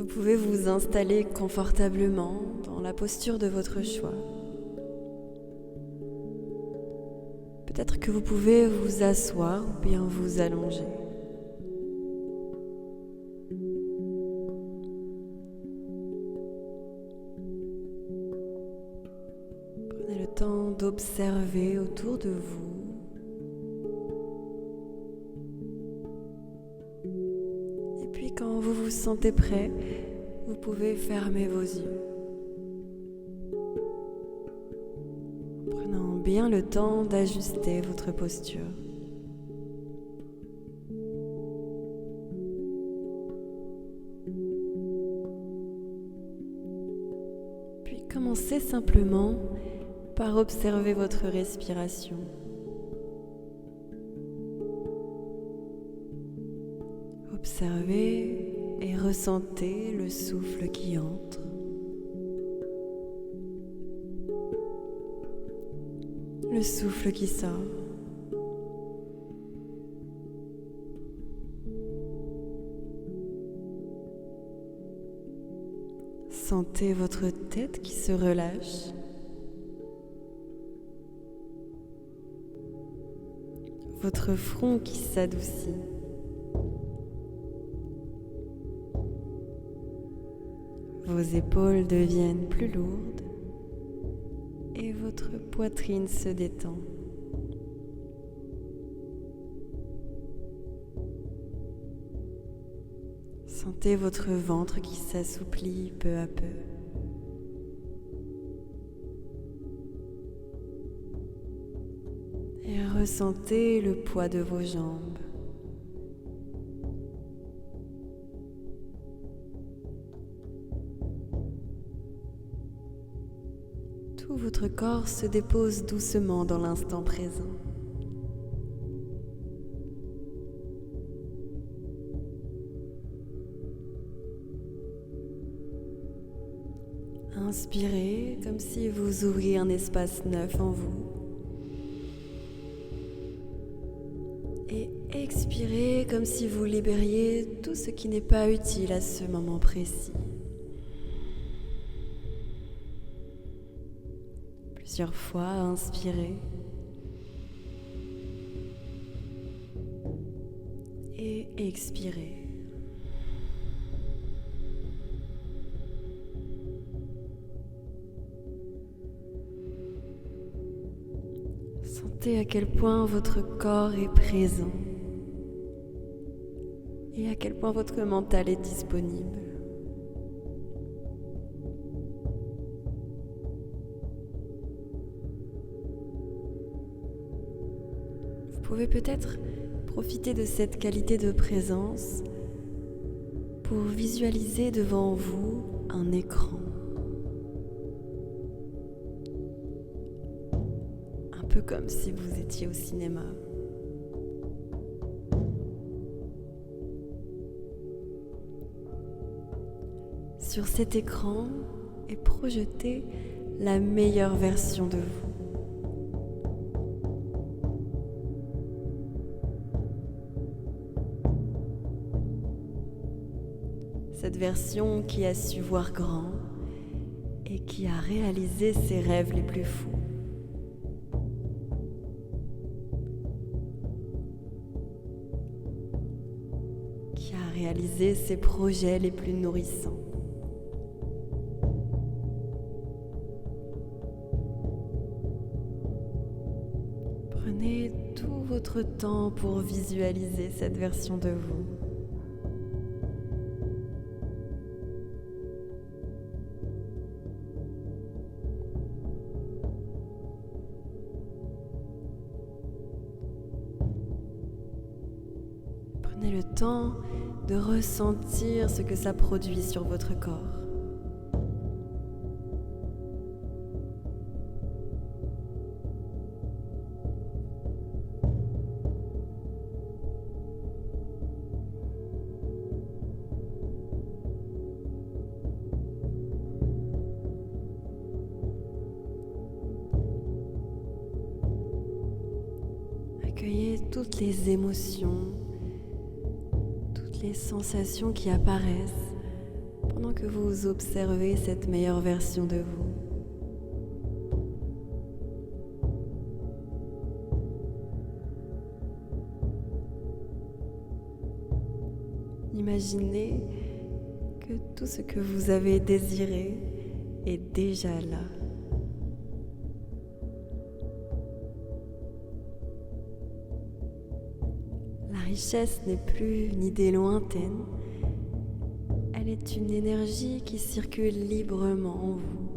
pouvez vous installer confortablement dans la posture de votre choix. Peut-être que vous pouvez vous asseoir ou bien vous allonger. Prenez le temps d'observer autour de vous. Et puis quand vous vous sentez prêt, vous pouvez fermer vos yeux. Prenant bien le temps d'ajuster votre posture. Puis commencez simplement par observer votre respiration. Observez et ressentez le souffle qui entre. Le souffle qui sort. Sentez votre tête qui se relâche. Votre front qui s'adoucit. Vos épaules deviennent plus lourdes et votre poitrine se détend. Sentez votre ventre qui s'assouplit peu à peu. Et ressentez le poids de vos jambes. Tout votre corps se dépose doucement dans l'instant présent. Inspirez comme si vous ouvriez un espace neuf en vous. Et expirez comme si vous libériez tout ce qui n'est pas utile à ce moment précis. Plusieurs fois, inspirez. Et expirez. Sentez à quel point votre corps est présent et à quel point votre mental est disponible. Vous pouvez peut-être profiter de cette qualité de présence pour visualiser devant vous un écran. Un peu comme si vous étiez au cinéma. Sur cet écran est projetée la meilleure version de vous. Cette version qui a su voir grand et qui a réalisé ses rêves les plus fous. Qui a réalisé ses projets les plus nourrissants. Prenez tout votre temps pour visualiser cette version de vous. Prenez le temps de ressentir ce que ça produit sur votre corps. Accueillez toutes les émotions, toutes les sensations qui apparaissent pendant que vous observez cette meilleure version de vous. Imaginez que tout ce que vous avez désiré est déjà là. La richesse n'est plus une idée lointaine, elle est une énergie qui circule librement en vous.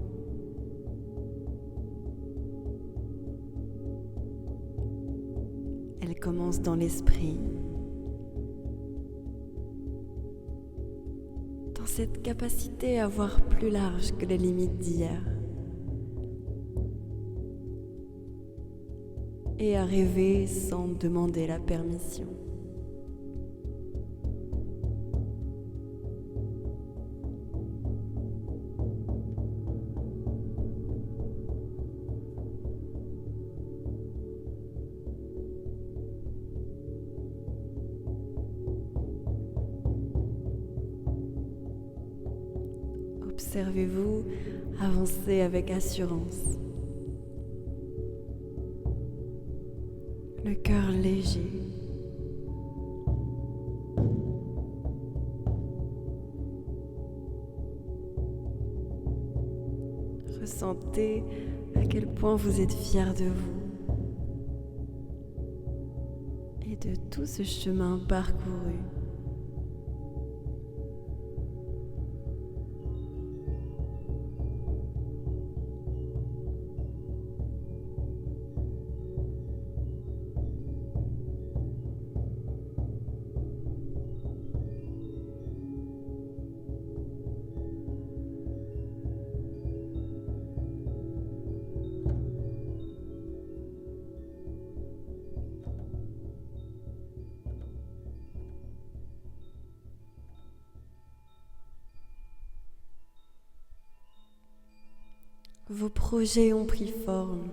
Elle commence dans l'esprit, dans cette capacité à voir plus large que les limites d'hier et à rêver sans demander la permission. Observez-vous avancer avec assurance, le cœur léger. Ressentez à quel point vous êtes fier de vous et de tout ce chemin parcouru. Vos projets ont pris forme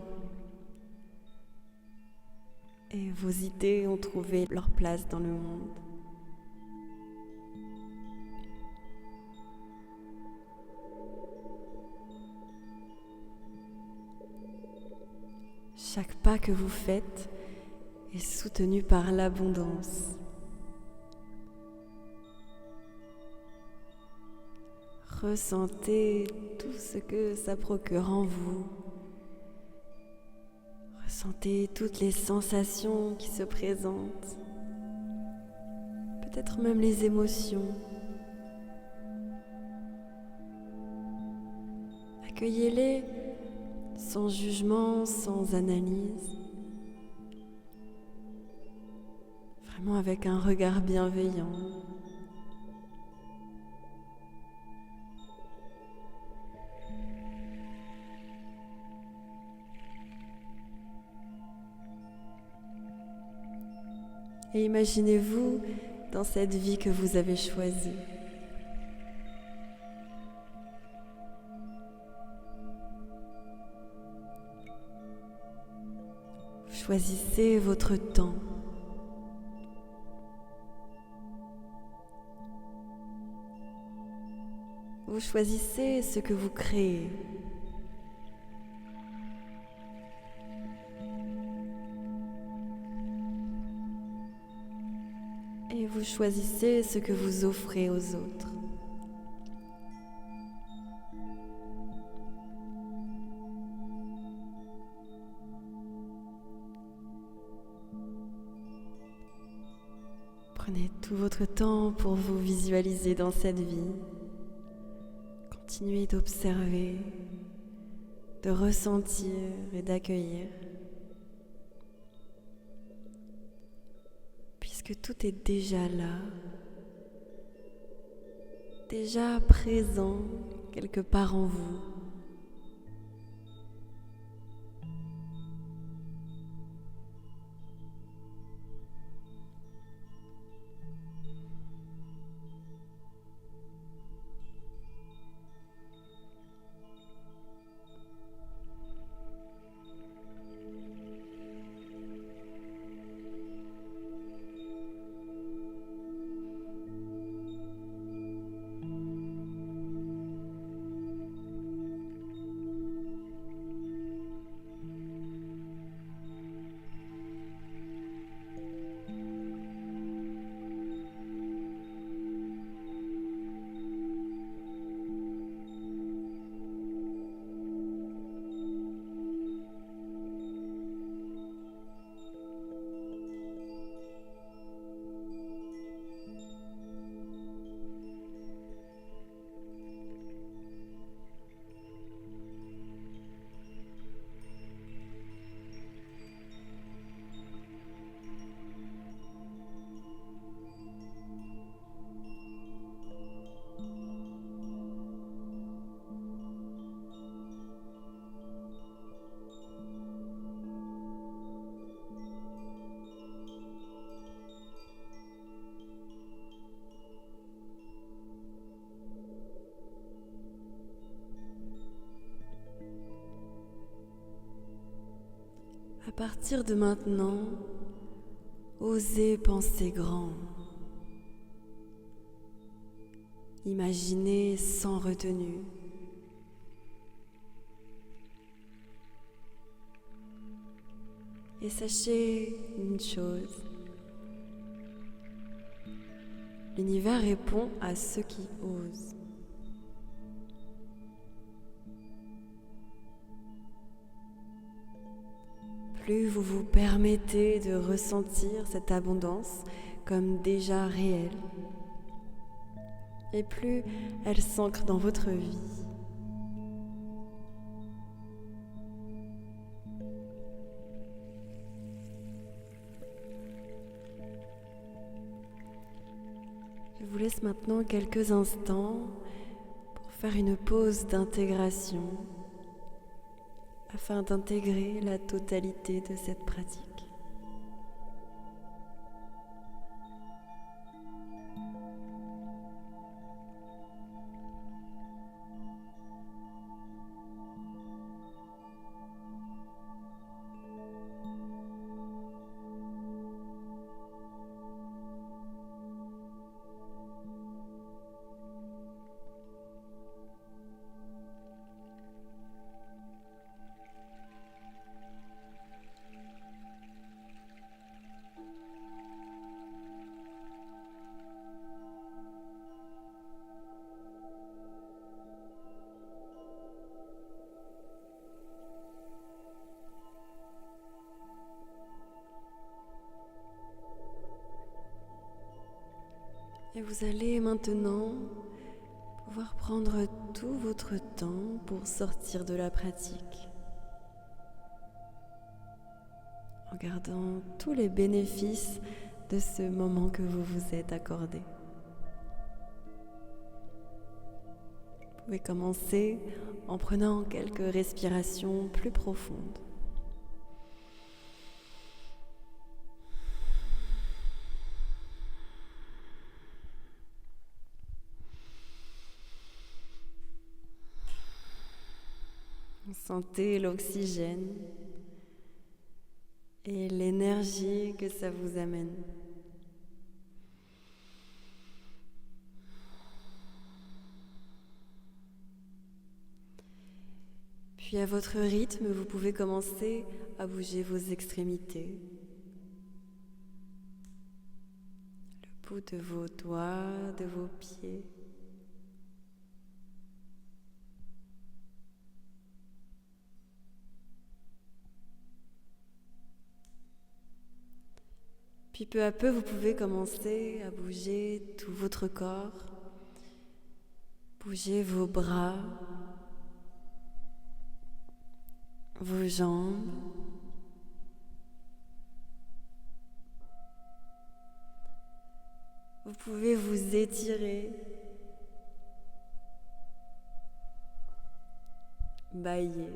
et vos idées ont trouvé leur place dans le monde. Chaque pas que vous faites est soutenu par l'abondance. Ressentez tout ce que ça procure en vous. Ressentez toutes les sensations qui se présentent, peut-être même les émotions. Accueillez-les sans jugement, sans analyse, vraiment avec un regard bienveillant. Et imaginez-vous dans cette vie que vous avez choisie. Vous choisissez votre temps. Vous choisissez ce que vous créez. Et vous choisissez ce que vous offrez aux autres. Prenez tout votre temps pour vous visualiser dans cette vie. Continuez d'observer, de ressentir et d'accueillir. Que tout est déjà là, déjà présent quelque part en vous. partir de maintenant, osez penser grand. Imaginez sans retenue. Et sachez une chose, l'univers répond à ceux qui osent. Plus vous vous permettez de ressentir cette abondance comme déjà réelle, et plus elle s'ancre dans votre vie. Je vous laisse maintenant quelques instants pour faire une pause d'intégration afin d'intégrer la totalité de cette pratique. Et vous allez maintenant pouvoir prendre tout votre temps pour sortir de la pratique, en gardant tous les bénéfices de ce moment que vous vous êtes accordé. Vous pouvez commencer en prenant quelques respirations plus profondes. Sentez l'oxygène et l'énergie que ça vous amène. Puis à votre rythme, vous pouvez commencer à bouger vos extrémités, le bout de vos doigts, de vos pieds. Puis peu à peu, vous pouvez commencer à bouger tout votre corps, bouger vos bras, vos jambes, vous pouvez vous étirer, bâiller.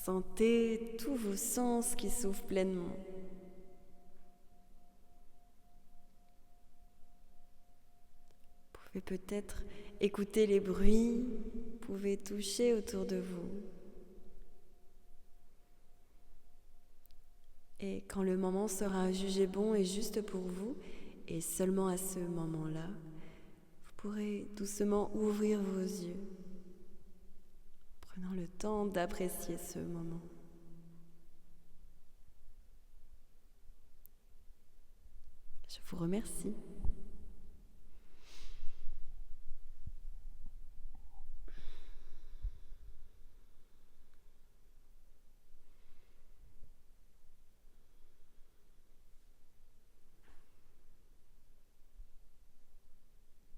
Sentez tous vos sens qui s'ouvrent pleinement. Vous pouvez peut-être écouter les bruits, vous pouvez toucher autour de vous. Et quand le moment sera jugé bon et juste pour vous, et seulement à ce moment-là, vous pourrez doucement ouvrir vos yeux, prenant le temps d'apprécier ce moment. Je vous remercie.